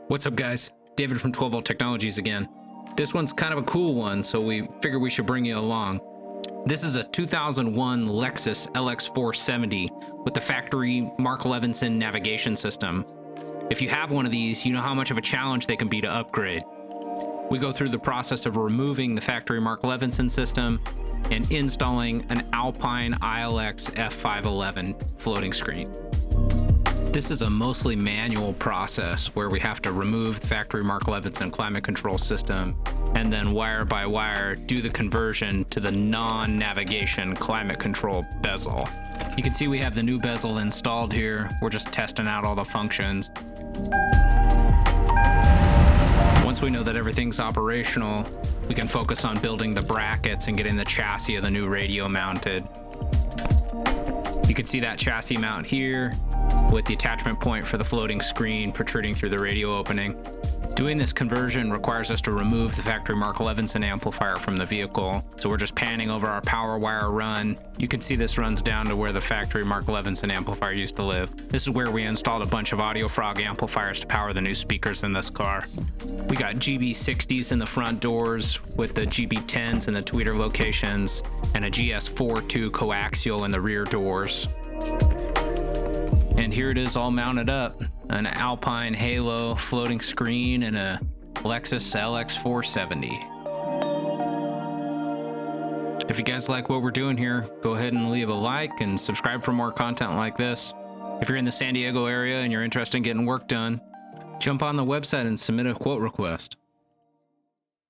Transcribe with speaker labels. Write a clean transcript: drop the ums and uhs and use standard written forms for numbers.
Speaker 1: What's up, guys? David from 12 Volt Technologies again. This one's kind of a cool one, so we figured we should bring you along. This is a 2001 Lexus LX470 with the factory Mark Levinson navigation system. If you have one of these, you know how much of a challenge they can be to upgrade. We go through the process of removing the factory Mark Levinson system and installing an Alpine ILX F511 floating screen. This is a mostly manual process where we have to remove the factory Mark Levinson climate control system and then wire by wire do the conversion to the non-navigation climate control bezel. You can see we have the new bezel installed here. We're just testing out all the functions. Once we know that everything's operational, we can focus on building the brackets and getting the chassis of the new radio mounted. You can see that chassis mount here with the attachment point for the floating screen protruding through the radio opening. Doing this conversion requires us to remove the factory Mark Levinson amplifier from the vehicle, so we're just panning over our power wire run. You can see this runs down to where the factory Mark Levinson amplifier used to live. This is where we installed a bunch of Audio Frog amplifiers to power the new speakers in this car. We got GB60s in the front doors with the GB10s in the tweeter locations and a GS42 coaxial in the rear doors. And here it is all mounted up, an Alpine Halo floating screen and a Lexus LX470. If you guys like what we're doing here, go ahead and leave a like and subscribe for more content like this. If you're in the San Diego area and you're interested in getting work done, jump on the website and submit a quote request.